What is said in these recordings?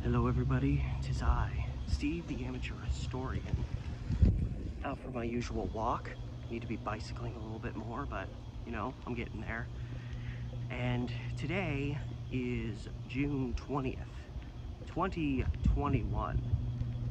Hello everybody, 'tis I, Steve the Amateur Historian, out for my usual walk. Need to be bicycling a little bit more, but you know, I'm getting there. And today is June 20th, 2021.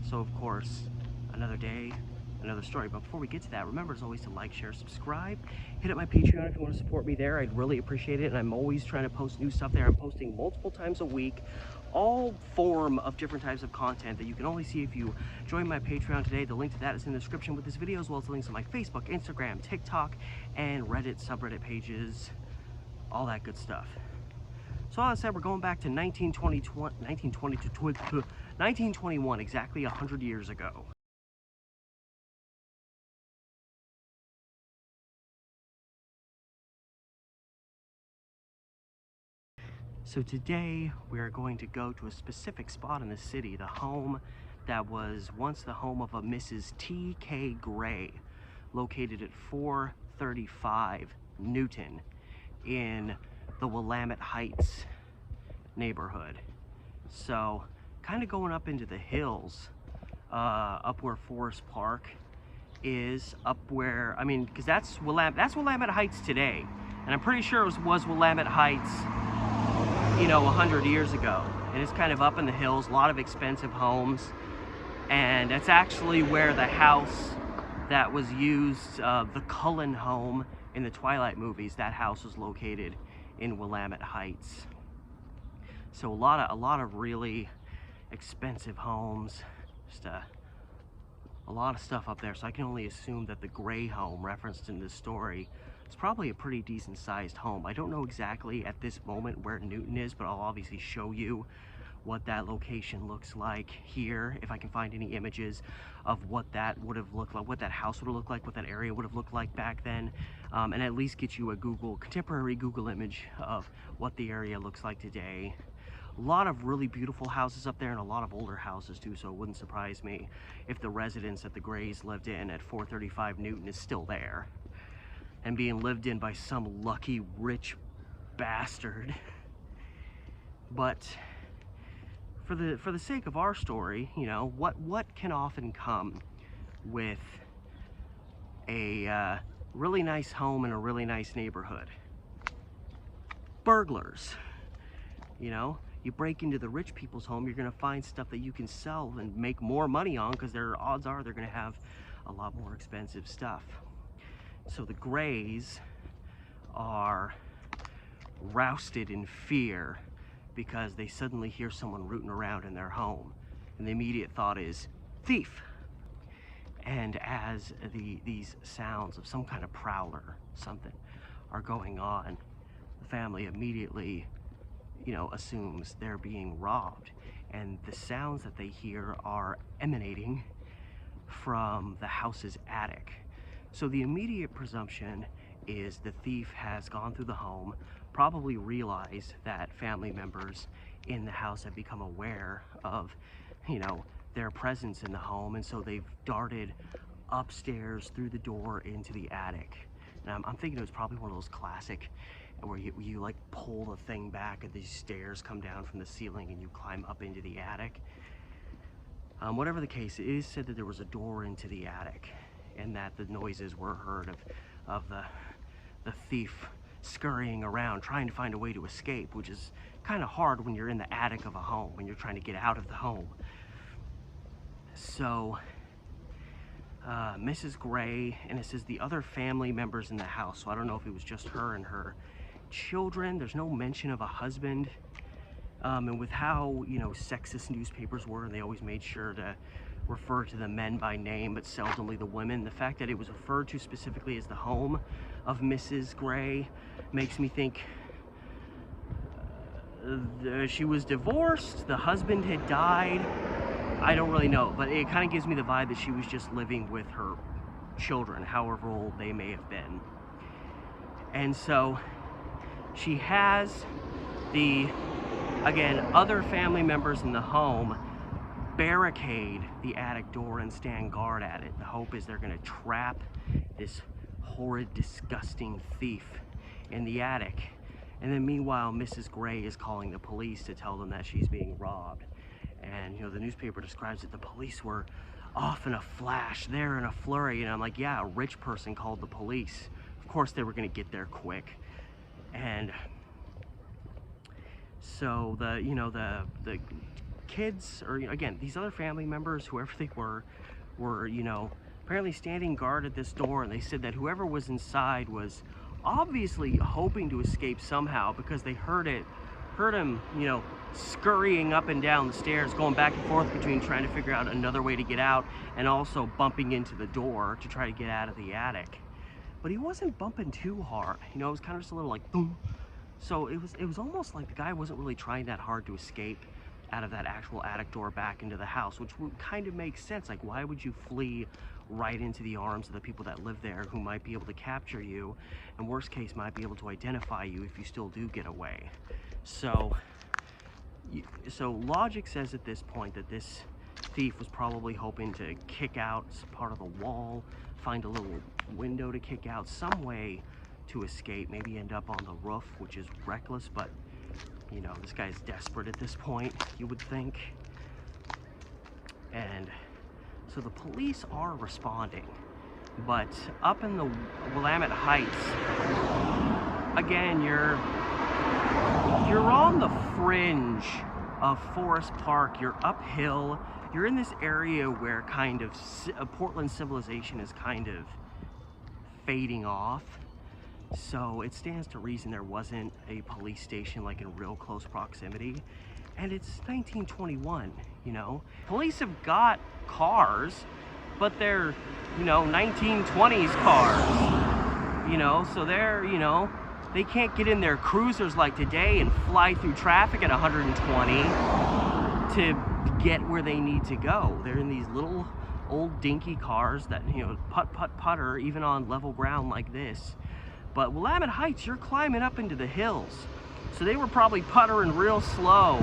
So of course, another day, another story. But before we get to that, remember as always to like, share, subscribe. Hit up my Patreon if you want to support me there. I'd really appreciate it. And I'm always trying to post new stuff there. I'm posting multiple times a week, all form of different types of content that you can only see if you join my Patreon today. The link to that is in the description with this video, as well as the links to my Facebook, Instagram, TikTok, and Reddit subreddit pages, all that good stuff. So all that said, we're going back to 1921, exactly 100 years ago. So today we are going to go to a specific spot in the city, the home that was once the home of a Mrs. T.K. Gray, located at 435 Newton in the Willamette Heights neighborhood. So kind of going up into the hills, up where Forest Park is, up where, I mean, because that's Willamette Heights today, and I'm pretty sure it was Willamette Heights, you know, 100 years ago. And it's kind of up in the hills, a lot of expensive homes, and that's actually where the house that was used, the Cullen home in the Twilight movies, that house was located in Willamette Heights. So a lot of really expensive homes, just a lot of stuff up there. So I can only assume that the Gray home referenced in this story is probably a pretty decent sized home. I don't know exactly at this moment where Newton is, but I'll obviously show you what that location looks like here, if I can find any images of what that would have looked like, what that house would have looked like, what that area would have looked like back then, and at least get you a contemporary Google image of what the area looks like today. A lot of really beautiful houses up there, and a lot of older houses too, so it wouldn't surprise me if the residence that the Grays lived in at 435 Newton is still there and being lived in by some lucky rich bastard. But for the sake of our story, you know, what can often come with a really nice home in a really nice neighborhood? Burglars. You know, you break into the rich people's home, you're gonna find stuff that you can sell and make more money on, because their odds are they're gonna have a lot more expensive stuff. So the Grays are rousted in fear because they suddenly hear someone rooting around in their home, and the immediate thought is thief. And as these sounds of some kind of prowler, something, are going on, the family immediately, you know, assumes they're being robbed, and the sounds that they hear are emanating from the house's attic. So the immediate presumption is the thief has gone through the home, probably realized that family members in the house have become aware of, you know, their presence in the home, and so they've darted upstairs through the door into the attic. And I'm thinking it was probably one of those classic where you like pull the thing back and these stairs come down from the ceiling and you climb up into the attic. Whatever the case, it is said that there was a door into the attic, and that the noises were heard of the thief scurrying around trying to find a way to escape, which is kind of hard when you're in the attic of a home, when you're trying to get out of the home. So Mrs. Gray, and it says the other family members in the house, so I don't know if it was just her and her children. There's no mention of a husband, and with how, you know, sexist newspapers were, and they always made sure to refer to the men by name but seldomly the women, the fact that it was referred to specifically as the home of Mrs. Gray makes me think she was divorced, the husband had died. I don't really know, but it kind of gives me the vibe that she was just living with her children, however old they may have been. And so she has again, other family members in the home barricade the attic door and stand guard at it. The hope is they're going to trap this horrid, disgusting thief in the attic. And then meanwhile, Mrs. Gray is calling the police to tell them that she's being robbed. And, you know, the newspaper describes it, the police were off in a flash, there in a flurry. And I'm like, yeah, a rich person called the police. Of course they were going to get there quick. And so the kids, or, you know, again, these other family members, whoever they were, you know, apparently standing guard at this door. And they said that whoever was inside was obviously hoping to escape somehow, because they heard him, you know, scurrying up and down the stairs, going back and forth between trying to figure out another way to get out and also bumping into the door to try to get out of the attic. But he wasn't bumping too hard, you know, it was kind of just a little like boom. So it was almost like the guy wasn't really trying that hard to escape out of that actual attic door back into the house, which would kind of make sense. Like, why would you flee right into the arms of the people that live there, who might be able to capture you, and worst case might be able to identify you if you still do get away? So logic says at this point that this thief was probably hoping to kick out part of the wall, find a little window to kick out, some way to escape, maybe end up on the roof, which is reckless, but, you know, this guy's desperate at this point, you would think. And so the police are responding, but up in the Willamette Heights, again, you're on the fringe of Forest Park, you're uphill, you're in this area where kind of Portland civilization is kind of fading off. So it stands to reason there wasn't a police station like in real close proximity. And it's 1921, you know. Police have got cars, but they're, you know, 1920s cars, you know, so they're, you know, they can't get in their cruisers like today and fly through traffic at 120 to get where they need to go. They're in these little old dinky cars that, you know, putter even on level ground like this. But Willamette Heights, you're climbing up into the hills. So they were probably puttering real slow,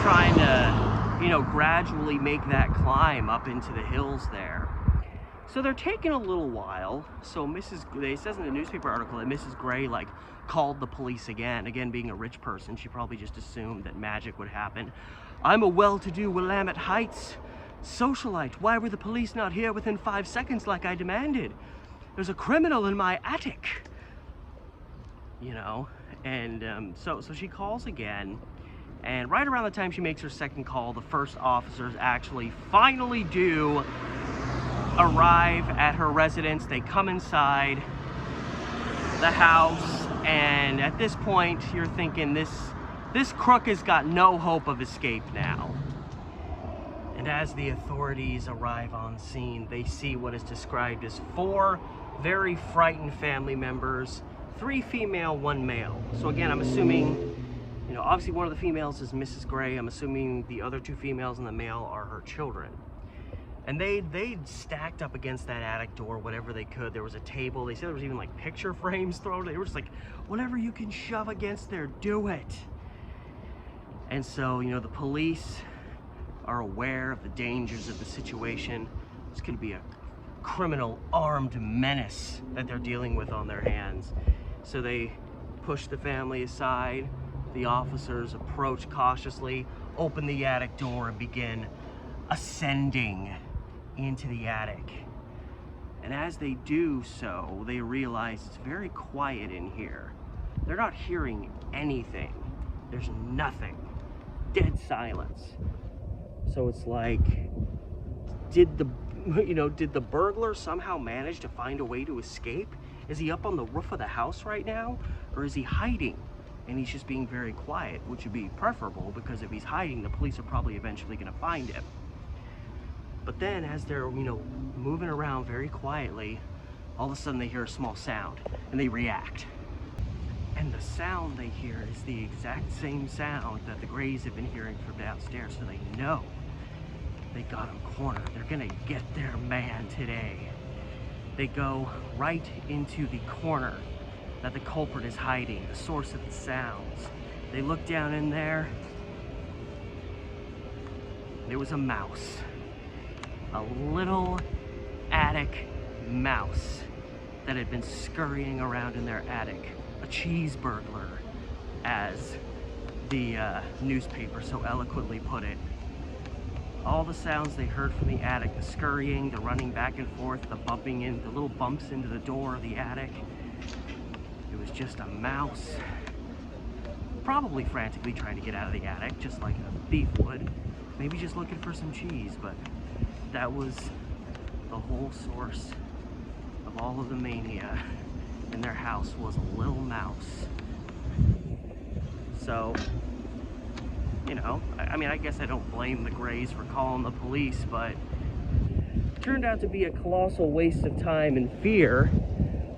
trying to, you know, gradually make that climb up into the hills there. So they're taking a little while. So it says in the newspaper article that Mrs. Gray, like, called the police again. Again, being a rich person, she probably just assumed that magic would happen. I'm a well-to-do Willamette Heights socialite. Why were the police not here within 5 seconds like I demanded? There's a criminal in my attic. You know, and so she calls again, and right around the time she makes her second call, the first officers actually finally do arrive at her residence. They come inside the house, and at this point you're thinking this crook has got no hope of escape now. And as the authorities arrive on scene, they see what is described as 4 very frightened family members, 3 female, 1 male. So again, I'm assuming, you know, obviously one of the females is Mrs. Gray. I'm assuming the other 2 females and the male are her children. And they stacked up against that attic door whatever they could. There was a table. They said there was even like picture frames thrown. They were just like, whatever you can shove against there, do it. And so, you know, the police are aware of the dangers of the situation. This could be a criminal armed menace that they're dealing with on their hands. So they push the family aside. The officers approach cautiously, open the attic door, and begin ascending into the attic. And as they do so, they realize it's very quiet in here. They're not hearing anything. There's nothing. Dead silence. So it's like, did the burglar somehow manage to find a way to escape? Is he up on the roof of the house right now? Or is he hiding? And he's just being very quiet, which would be preferable, because if he's hiding, the police are probably eventually going to find him. But then as they're, you know, moving around very quietly, all of a sudden they hear a small sound and they react. And the sound they hear is the exact same sound that the Grays have been hearing from downstairs, so they know they got him cornered. They're gonna get their man today. They go right into the corner that the culprit is hiding, the source of the sounds. They look down in there. There was a mouse. A little attic mouse that had been scurrying around in their attic. A cheese burglar, as the newspaper so eloquently put it. All the sounds they heard from the attic, the scurrying, the running back and forth, the bumping in, the little bumps into the door of the attic. It was just a mouse, probably frantically trying to get out of the attic, just like a thief would. Maybe just looking for some cheese, but that was the whole source of all of the mania in their house, was a little mouse. So, you know, I mean, I guess I don't blame the Grays for calling the police, but it turned out to be a colossal waste of time and fear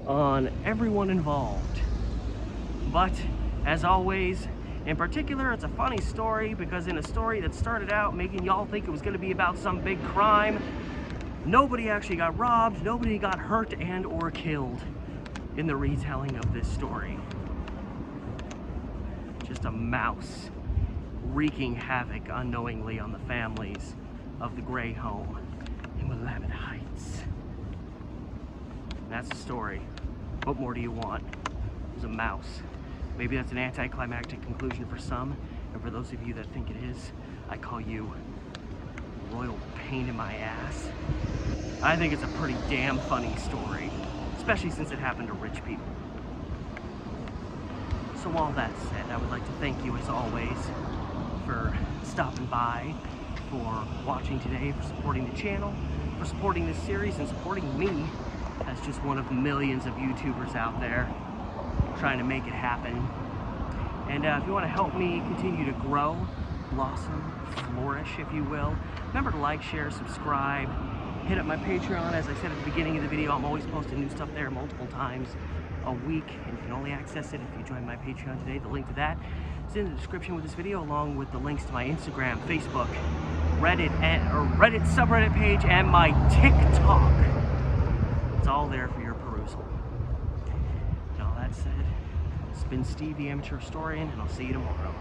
on everyone involved. But, as always, in particular, it's a funny story because in a story that started out making y'all think it was going to be about some big crime, nobody actually got robbed, nobody got hurt and or killed in the retelling of this story. Just a mouse wreaking havoc unknowingly on the families of the Gray home in Willamette Heights. That's the story. What more do you want? It was a mouse. Maybe that's an anticlimactic conclusion for some, and for those of you that think it is, I call you royal pain in my ass. I think it's a pretty damn funny story, especially since it happened to rich people. So all that said, I would like to thank you as always for stopping by, for watching today, for supporting the channel, for supporting this series, and supporting me as just one of millions of YouTubers out there trying to make it happen. And if you want to help me continue to grow, blossom, flourish, if you will, remember to like, share, subscribe, hit up my Patreon. As I said at the beginning of the video, I'm always posting new stuff there multiple times a week, and you can only access it if you join my Patreon today. The link to that is in the description with this video, along with the links to my Instagram, Facebook, Reddit subreddit page, and my TikTok. It's all there for your perusal. And all that said, it's been Steve, the Amateur Historian, and I'll see you tomorrow.